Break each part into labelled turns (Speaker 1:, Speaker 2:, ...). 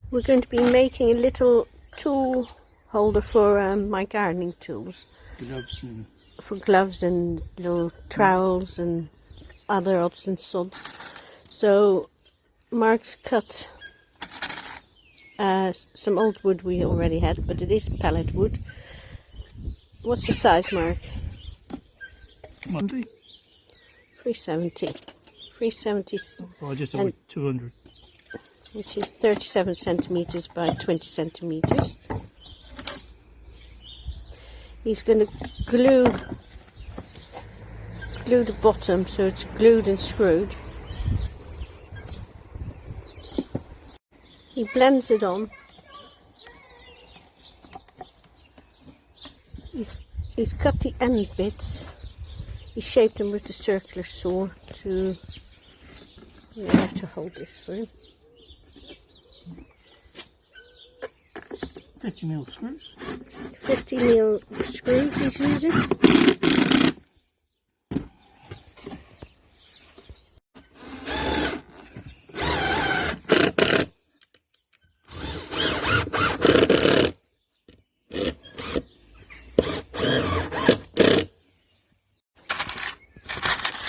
Speaker 1: We're going to be making a little tool holder for my gardening tools.
Speaker 2: Gloves and...
Speaker 1: For gloves and little trowels and other odds and sods. So Mark's cut some old wood we already had, but it is pallet wood. What's the size, Mark? 370. 370.
Speaker 2: Oh, just over 200.
Speaker 1: Which is 37 centimeters by 20 centimeters. He's going to glue the bottom so it's glued and screwed. He blends it on. He's cut the end bits. He shaped them with the circular saw to... You have to hold this for him.
Speaker 2: 50mm screws.
Speaker 1: 50mm screws he's using.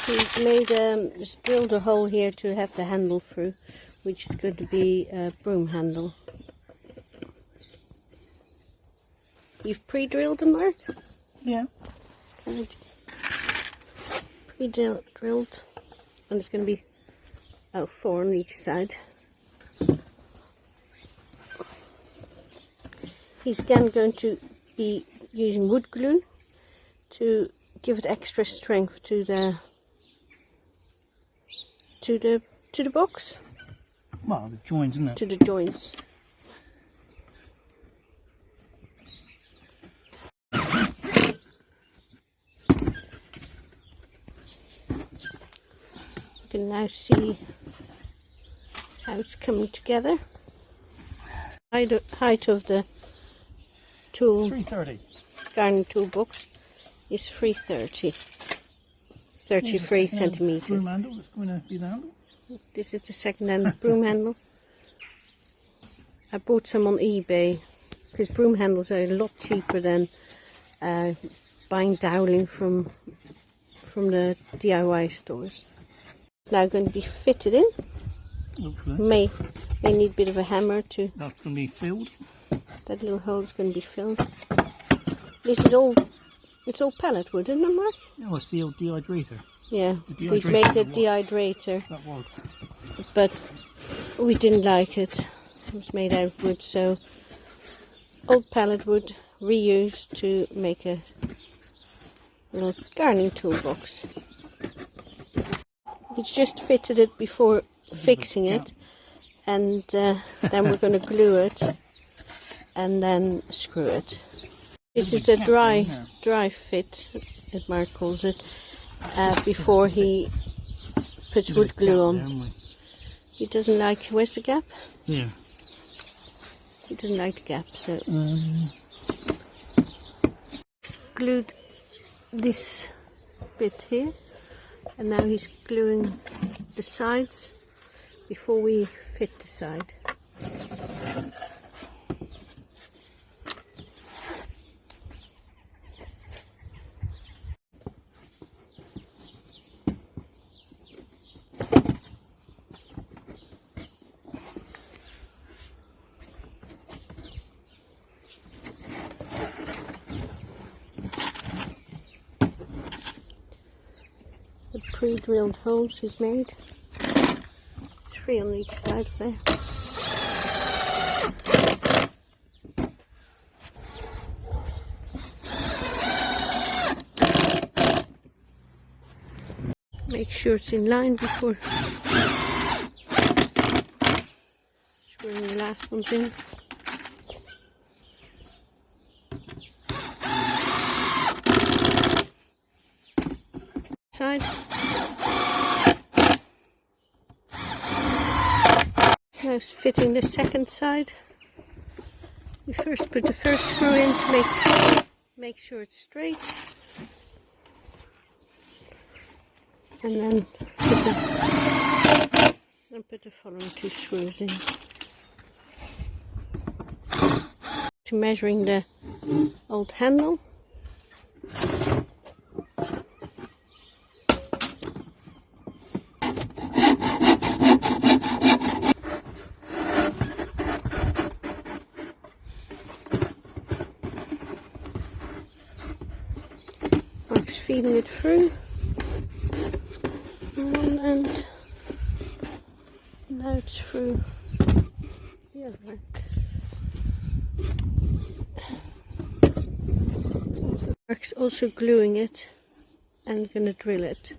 Speaker 1: He's made just drilled a hole here to have the handle through, which is going to be a broom handle. You've pre-drilled them, Mark?
Speaker 2: Yeah.
Speaker 1: Good. Pre-drilled, and it's going to be 4 on each side. He's again going to be using wood glue to give it extra strength to the box.
Speaker 2: Well, the joints, isn't it?
Speaker 1: To the joints. You can now see how it's coming together. Height of the tool,
Speaker 2: 330.
Speaker 1: gardening toolbox is 330. 33 centimeters.
Speaker 2: Broom handle that's going to be the handle.
Speaker 1: This is the second-hand broom handle. I bought some on eBay because broom handles are a lot cheaper than buying doweling from the DIY stores. It's now going to be fitted in.
Speaker 2: Hopefully.
Speaker 1: May need a bit of a hammer to...
Speaker 2: That's going to be filled.
Speaker 1: That little hole is going to be filled. This is all... It's all pallet wood, isn't it, Mark?
Speaker 2: Oh, it's the old dehydrator.
Speaker 1: Yeah, we'd made a dehydrator.
Speaker 2: That was.
Speaker 1: But we didn't like it. It was made out of wood, so old pallet wood reused to make a little gardening toolbox. We just fitted it before fixing it, and then we're going to glue it and then screw it. This is a dry fit, as Mark calls it, before he puts wood glue on. He doesn't like... Where's the gap?
Speaker 2: Yeah.
Speaker 1: He doesn't like the gap, so... He's glued this bit here, and now he's gluing the sides before we fit the side. The pre-drilled holes he's made. 3 on each side of there. Make sure it's in line before screwing the last ones in. Side. Now fitting the second side. We first put the first screw in to make sure it's straight, and then put the following 2 screws in. To measuring the old handle. Mark's feeding it through. One end. Now it's through the other one. Mark's also gluing it and gonna drill it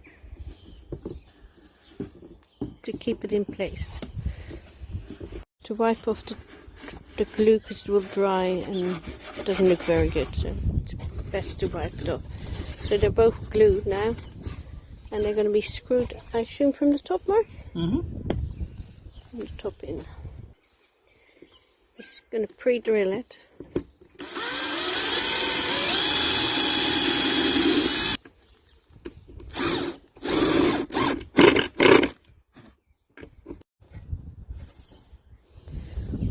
Speaker 1: to keep it in place. To wipe off the glue because it will dry and it doesn't look very good, so it's best to wipe it off. So they're both glued now and they're going to be screwed, I assume, from the top, Mark?
Speaker 2: Mm-hmm.
Speaker 1: From the top in. Just going to pre-drill it.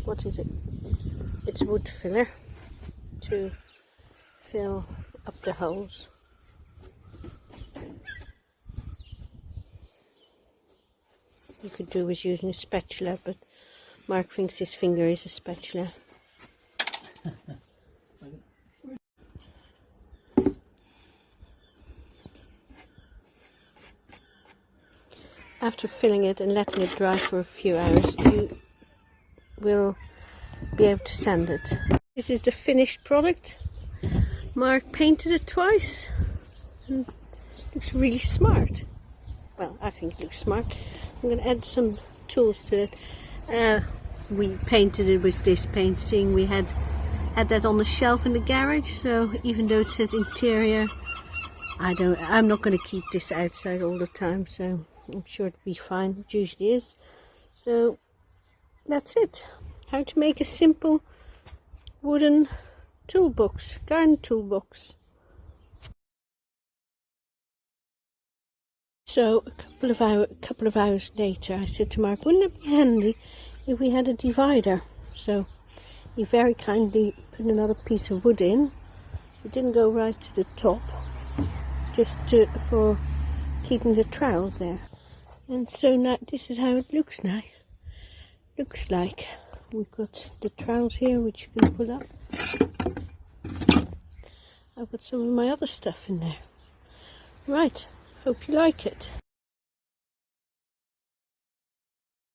Speaker 1: What is it? It's wood filler to fill up the holes. You could do with using a spatula, but Mark thinks his finger is a spatula. After filling it and letting it dry for a few hours, you will be able to sand it. This is the finished product. Mark painted it twice and it looks really smart. Well, I think it looks smart. I'm going to add some tools to it. We painted it with this painting. We had that on the shelf in the garage, so even though it says interior, I'm not going to keep this outside all the time, so I'm sure it'll be fine. It usually is. So that's it. How to make a simple wooden toolbox, garden toolbox. So a couple of hours later, I said to Mark, wouldn't it be handy if we had a divider? So he very kindly put another piece of wood in. It didn't go right to the top, just for keeping the trowels there. And so now this is how it looks now. Looks like we've got the trowels here, which you can pull up. I've got some of my other stuff in there. Right. Hope you like it.